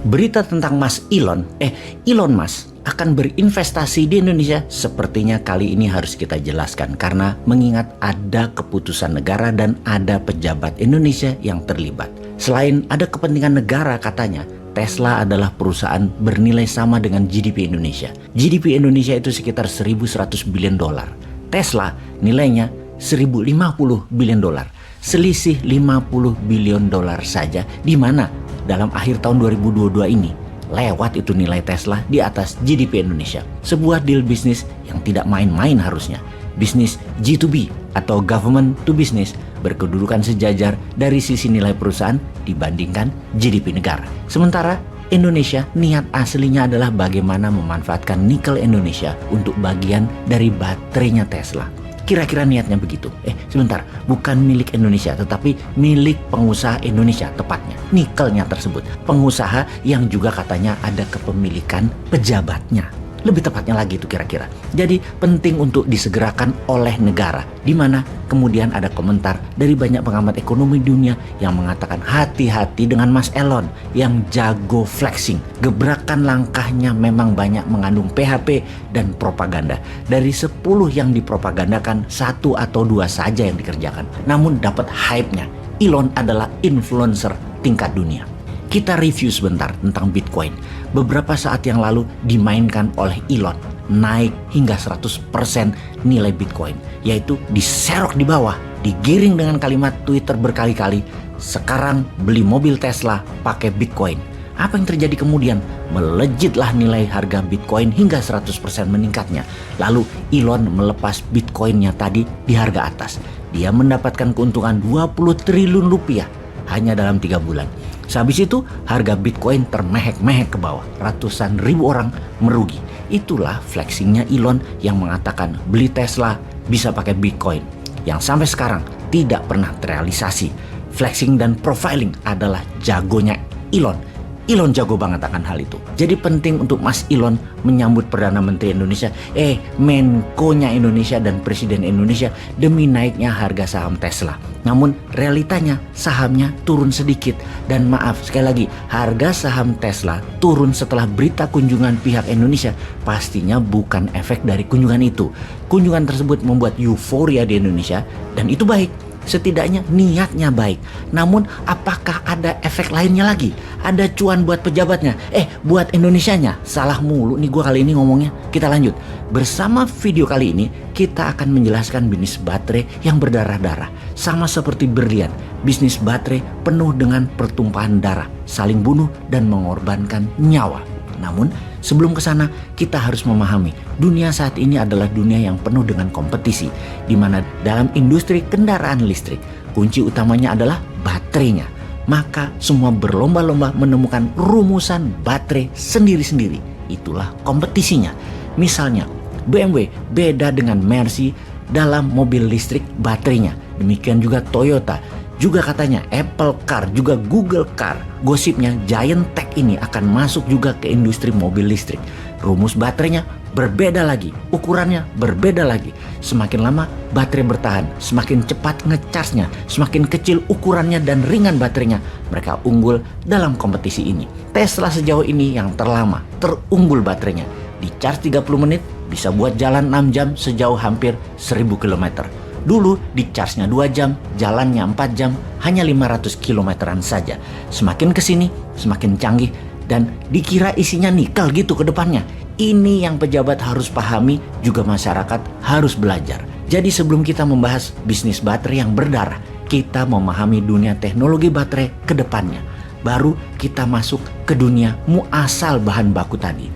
Berita tentang Elon Musk akan berinvestasi di Indonesia sepertinya kali ini harus kita jelaskan karena mengingat ada keputusan negara dan ada pejabat Indonesia yang terlibat. Selain ada kepentingan negara katanya, Tesla adalah perusahaan bernilai sama dengan GDP Indonesia. GDP Indonesia itu sekitar 1.100 billion dolar. Tesla nilainya 1.050 billion dolar. Selisih 50 billion dolar saja, di mana dalam akhir tahun 2022 ini lewat itu nilai Tesla di atas GDP Indonesia. Sebuah deal bisnis yang tidak main-main harusnya. Bisnis G2B atau government to business berkedudukan sejajar dari sisi nilai perusahaan dibandingkan GDP negara. Sementara Indonesia niat aslinya adalah bagaimana memanfaatkan nikel Indonesia untuk bagian dari baterainya Tesla. Kira-kira niatnya begitu. Sebentar, bukan milik Indonesia tetapi milik pengusaha Indonesia tepatnya. Nikelnya tersebut. Pengusaha yang juga katanya ada kepemilikan pejabatnya. Lebih tepatnya lagi itu kira-kira. Jadi penting untuk disegerakan oleh negara. Di mana kemudian ada komentar dari banyak pengamat ekonomi dunia yang mengatakan hati-hati dengan Mas Elon yang jago flexing. Gebrakan langkahnya memang banyak mengandung PHP dan propaganda. Dari 10 yang dipropagandakan, 1 atau 2 saja yang dikerjakan. Namun dapat hype-nya. Elon adalah influencer tingkat dunia. Kita review sebentar tentang Bitcoin. Beberapa saat yang lalu dimainkan oleh Elon. Naik hingga 100% nilai Bitcoin. Yaitu diserok di bawah. Digiring dengan kalimat Twitter berkali-kali. Sekarang beli mobil Tesla pakai Bitcoin. Apa yang terjadi kemudian? Melejitlah nilai harga Bitcoin hingga 100% meningkatnya. Lalu Elon melepas Bitcoinnya tadi di harga atas. Dia mendapatkan keuntungan 20 triliun rupiah hanya dalam 3 bulan. Sehabis itu harga Bitcoin termehek-mehek ke bawah. Ratusan ribu orang merugi. Itulah flexingnya Elon yang mengatakan beli Tesla bisa pakai Bitcoin. Yang sampai sekarang tidak pernah terrealisasi. Flexing dan profiling adalah jagonya Elon. Elon jago banget akan hal itu. Jadi penting untuk Mas Elon menyambut Perdana Menteri Indonesia, Menko-nya Indonesia dan Presiden Indonesia demi naiknya harga saham Tesla. Namun realitanya sahamnya turun sedikit. Dan maaf sekali lagi, harga saham Tesla turun setelah berita kunjungan pihak Indonesia. Pastinya bukan efek dari kunjungan itu. Kunjungan tersebut membuat euforia di Indonesia dan itu baik. Setidaknya niatnya baik. Namun apakah ada efek lainnya lagi? Ada cuan buat pejabatnya? Buat Indonesianya? Salah mulu nih gue kali ini ngomongnya. Kita lanjut. Bersama video kali ini kita akan menjelaskan bisnis baterai yang berdarah-darah. Sama seperti berlian, bisnis baterai penuh dengan pertumpahan darah, saling bunuh dan mengorbankan nyawa. Namun sebelum ke sana kita harus memahami dunia saat ini adalah dunia yang penuh dengan kompetisi, di mana dalam industri kendaraan listrik kunci utamanya adalah baterainya. Maka semua berlomba-lomba menemukan rumusan baterai sendiri-sendiri. Itulah kompetisinya. Misalnya BMW beda dengan Mercy dalam mobil listrik baterainya. Demikian juga Toyota. Juga katanya Apple Car, juga Google Car. Gosipnya Giant Tech ini akan masuk juga ke industri mobil listrik. Rumus baterainya berbeda lagi, ukurannya berbeda lagi. Semakin lama baterai bertahan, semakin cepat ngecasnya, semakin kecil ukurannya dan ringan baterainya. Mereka unggul dalam kompetisi ini. Tesla sejauh ini yang terlama, terunggul baterainya. Di charge 30 menit bisa buat jalan 6 jam sejauh hampir 1000 km. Dulu di charge-nya 2 jam, jalannya 4 jam, hanya 500 kilometeran saja. Semakin kesini, semakin canggih, dan dikira isinya nikel gitu ke depannya. Ini yang pejabat harus pahami, juga masyarakat harus belajar. Jadi sebelum kita membahas bisnis baterai yang berdarah, kita memahami dunia teknologi baterai ke depannya. Baru kita masuk ke dunia muasal bahan baku tadi.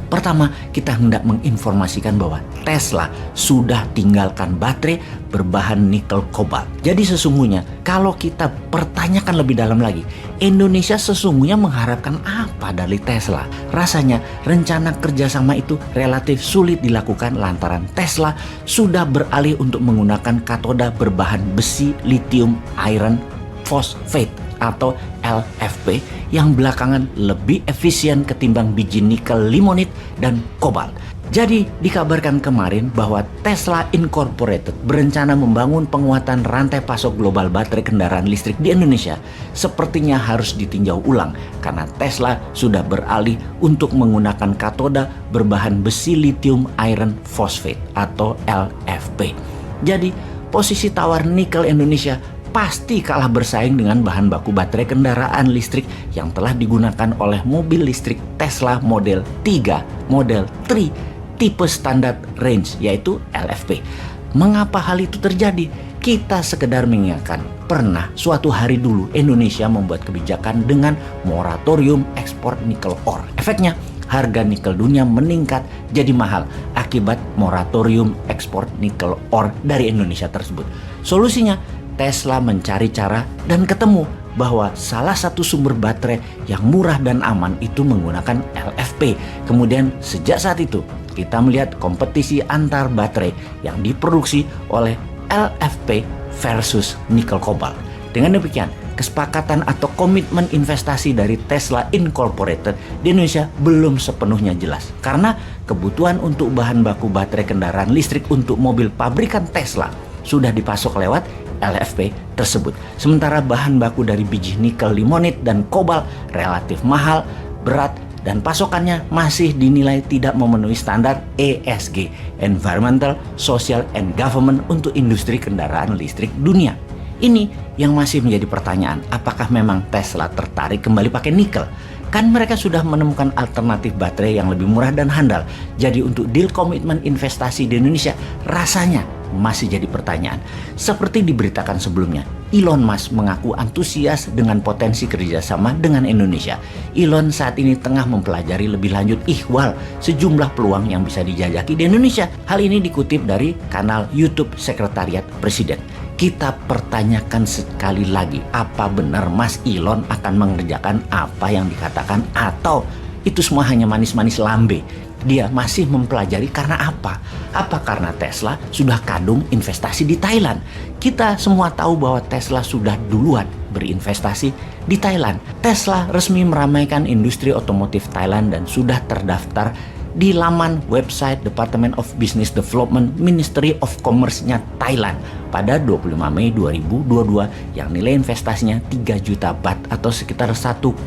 Pertama, kita hendak menginformasikan bahwa Tesla sudah tinggalkan baterai berbahan nikel kobalt. Jadi sesungguhnya kalau kita pertanyakan lebih dalam lagi, Indonesia sesungguhnya mengharapkan apa dari Tesla? Rasanya rencana kerjasama itu relatif sulit dilakukan lantaran Tesla sudah beralih untuk menggunakan katoda berbahan besi lithium iron phosphate atau LFP yang belakangan lebih efisien ketimbang biji nikel limonit dan kobalt. Jadi dikabarkan kemarin bahwa Tesla Incorporated berencana membangun penguatan rantai pasok global baterai kendaraan listrik di Indonesia. Sepertinya harus ditinjau ulang karena Tesla sudah beralih untuk menggunakan katoda berbahan besi lithium iron phosphate atau LFP. Jadi posisi tawar nikel Indonesia pasti kalah bersaing dengan bahan baku baterai kendaraan listrik yang telah digunakan oleh mobil listrik Tesla Model 3, Model 3, tipe standar range yaitu LFP. Mengapa hal itu terjadi? Kita sekedar mengingatkan, pernah suatu hari dulu Indonesia membuat kebijakan dengan moratorium ekspor nikel ore. Efeknya, harga nikel dunia meningkat jadi mahal akibat moratorium ekspor nikel ore dari Indonesia tersebut. Solusinya, Tesla mencari cara dan ketemu bahwa salah satu sumber baterai yang murah dan aman itu menggunakan LFP. Kemudian sejak saat itu kita melihat kompetisi antar baterai yang diproduksi oleh LFP versus nikel kobalt. Dengan demikian, kesepakatan atau komitmen investasi dari Tesla Incorporated di Indonesia belum sepenuhnya jelas. Karena kebutuhan untuk bahan baku baterai kendaraan listrik untuk mobil pabrikan Tesla sudah dipasok lewat LFP tersebut. Sementara bahan baku dari biji nikel, limonit, dan kobalt relatif mahal, berat, dan pasokannya masih dinilai tidak memenuhi standar ESG, Environmental, Social, and Government untuk industri kendaraan listrik dunia. Ini yang masih menjadi pertanyaan, apakah memang Tesla tertarik kembali pakai nikel? Kan mereka sudah menemukan alternatif baterai yang lebih murah dan handal. Jadi untuk deal komitmen investasi di Indonesia rasanya masih jadi pertanyaan. Seperti diberitakan sebelumnya, Elon Musk mengaku antusias dengan potensi kerjasama dengan Indonesia. Elon saat ini tengah mempelajari lebih lanjut ihwal sejumlah peluang yang bisa dijajaki di Indonesia. Hal ini dikutip dari kanal YouTube Sekretariat Presiden. Kita pertanyakan sekali lagi, apa benar Mas Elon akan mengerjakan apa yang dikatakan atau itu semua hanya manis-manis lambe? Dia masih mempelajari karena apa? Apa karena Tesla sudah kadung investasi di Thailand? Kita semua tahu bahwa Tesla sudah duluan berinvestasi di Thailand. Tesla resmi meramaikan industri otomotif Thailand dan sudah terdaftar di laman website Department of Business Development Ministry of Commerce-nya Thailand pada 25 Mei 2022 yang nilai investasinya 3 juta baht atau sekitar 1,2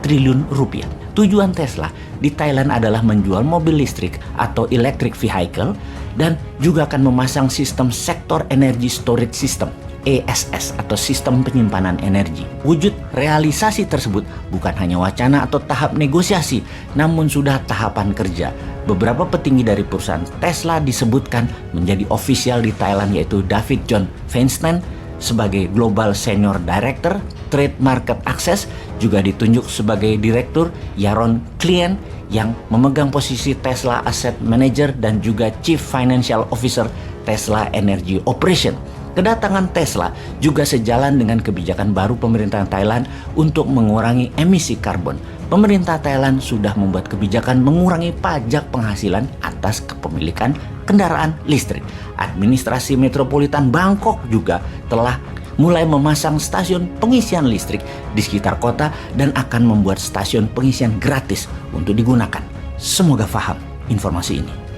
triliun rupiah. Tujuan Tesla di Thailand adalah menjual mobil listrik atau electric vehicle dan juga akan memasang sistem sektor energy storage system ESS atau sistem penyimpanan energi. Wujud realisasi tersebut bukan hanya wacana atau tahap negosiasi, namun sudah tahapan kerja. Beberapa petinggi dari perusahaan Tesla disebutkan menjadi ofisial di Thailand yaitu David John Feinstein sebagai Global Senior Director Trade Market Access, juga ditunjuk sebagai Direktur Yaron Klien yang memegang posisi Tesla Asset Manager dan juga Chief Financial Officer Tesla Energy Operation. Kedatangan Tesla juga sejalan dengan kebijakan baru pemerintahan Thailand untuk mengurangi emisi karbon. Pemerintah Thailand sudah membuat kebijakan mengurangi pajak penghasilan atas kepemilikan kendaraan listrik. Administrasi Metropolitan Bangkok juga telah mulai memasang stasiun pengisian listrik di sekitar kota dan akan membuat stasiun pengisian gratis untuk digunakan. Semoga paham informasi ini.